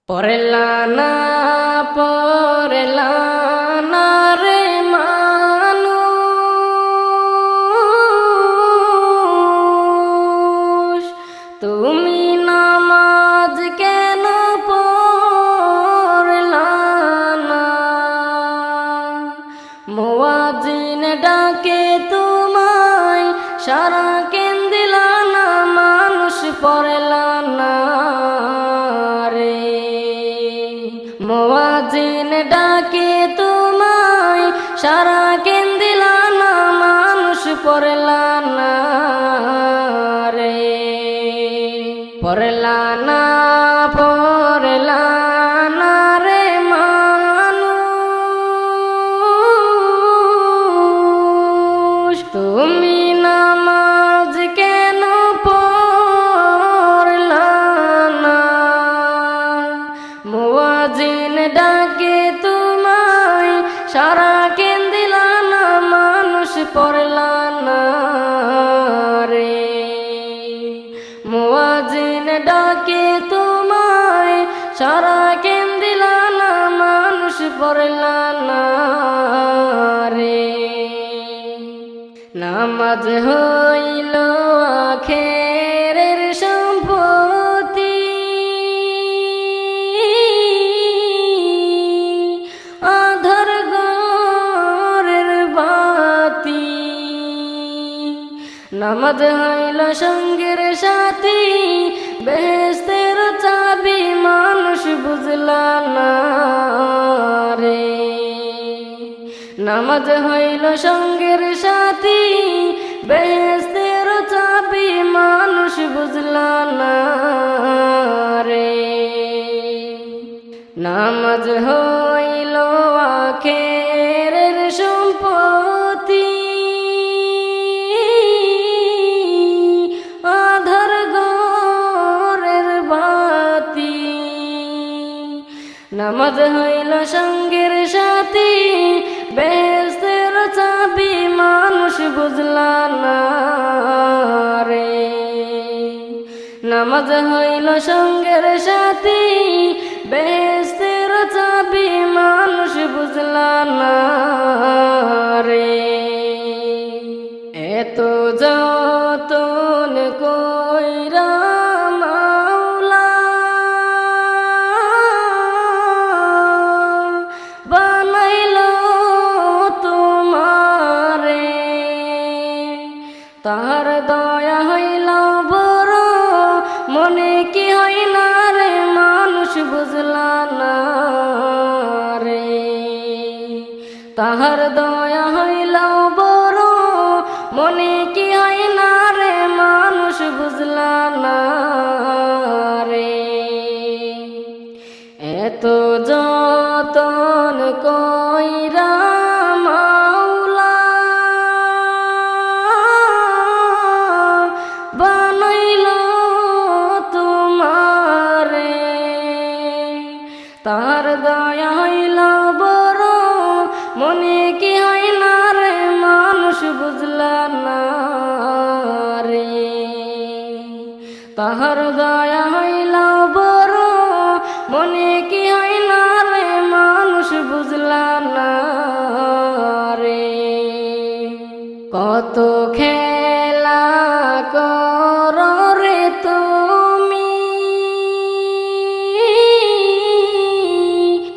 পড়লা না পড়লা না রে মানুষ, তুমি নামাজ কেন পড়লা না? মুয়াজ্জিন ডাকে তোমায়, সারা কেন দিলা না? মানুষ পড়লা না রে। মুয়াজ্জিন ডাকে তোমায়, সারা কেন দিলা না? মানুষ পড়লা না রে। পড়লা না পড়লা না রে মানুষ, তুমি নামাজ কেন পড়লা না? মুয়াজ্জিন ডাকে তোমায়, সারা কেন দিলা না? মানুষ পড়লা না রে। মুয়াজ্জিন ডাকে তোমায়, সারা কেন দিলা না? মানুষ পড়লা না রে। নামাজ হইল আখেরের সম্পত্তি, আধার ঘরের বাতি। নামাজ হইল সঙ্গের সাথী, বেহেশতের চাবি। মানুষ বুঝলা না রে। নামাজ হইল সঙ্গের সাথী, বেহেশতের চাবি। মানুষ বুঝলা না রে। নামাজ হইল আখেরের সম্পত্তি, আধার ঘরের বাতি। নামাজ হইল সঙ্গের সাথী, বেহেশতের চাবি। মানুষ বুঝলা না রে। নামাজ হইল সঙ্গের সাথী, বেহেশতের চাবি। মানুষ বুঝলা না রে। এত যতন কইরা মাওলা বানাইল তোমারে, তাহার দয়া হইল বড়, মনে কি হয় না রে? মানুষ বুঝলা না রে। তাহার দয়া হইল বড়, মনে কি হয় না রে? মানুষ বুঝলা না রে। এত যতন কইরা মাওলা বানাইল তোমারে, তার দয়া হইল বড়, মনে কি হয় না রে? মানুষ বুঝলা না রে। তাহার দয়া হইল বড়, মনে কি হয় না রে? মানুষ বুঝলা না রে। কত খেলা কর রে তুমি,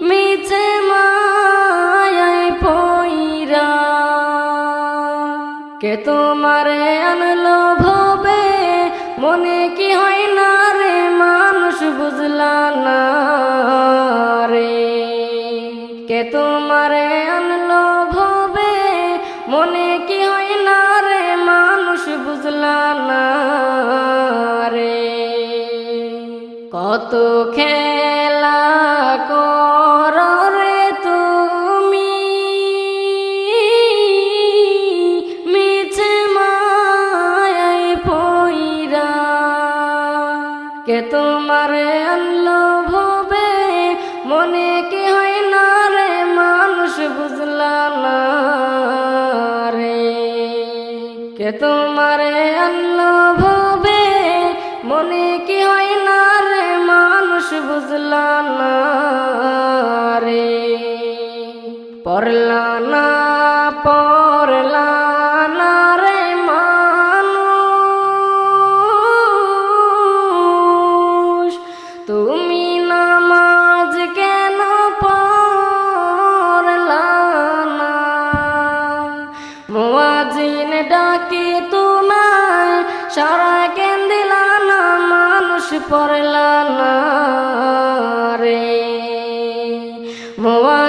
মিছে মায়ায় পইরা। কে তোমারে আনলো ভবে, মনে কি হয় না রে? মানুষ বুঝলা না রে। কে তোমারে আনলো ভবে, মনে কি হয় না রে? মানুষ বুঝলা না রে। কত খেলা কর রে তুমি, মিছে মায়ায় পইরা। কে তোমারে আনলো ভবে, মনে কি হয় না রে? মানুষ বুঝলা না রে। কে তোমারে আনলো ভবে, মনে কি হয় না রে? মানুষ বুঝলা না।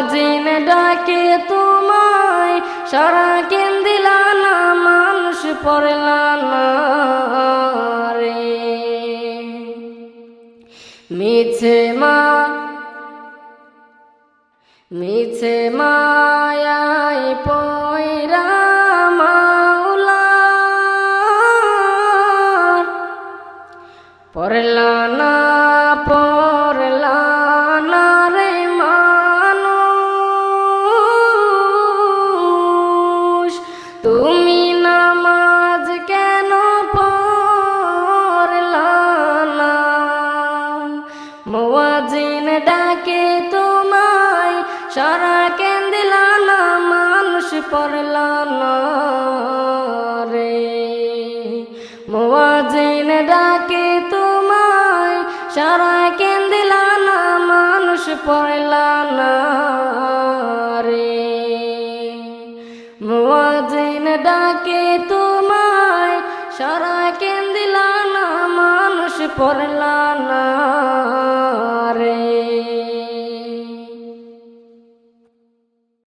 মুয়াজ্জিন ডাকে তোমায় সারা কেন দিলা না মানুষ পড়লা না রে মিছে মায়াই পয়রা মাওলার পড়লা না রে মানুষ তুমি নামাজ কেন পড়লা না মুয়াজ্জিন ডাকে তোমায় সারা কেন দিলা না মানুষ পড়লা না রে মুয়াজ্জিন ডাকে তোমায় সারা কেন দিলা না মানুষ পড়লা না রে মুয়াজ্জিন ডাকে তোমায় সারা কেন দিলা না মানুষ পড়লা না রে।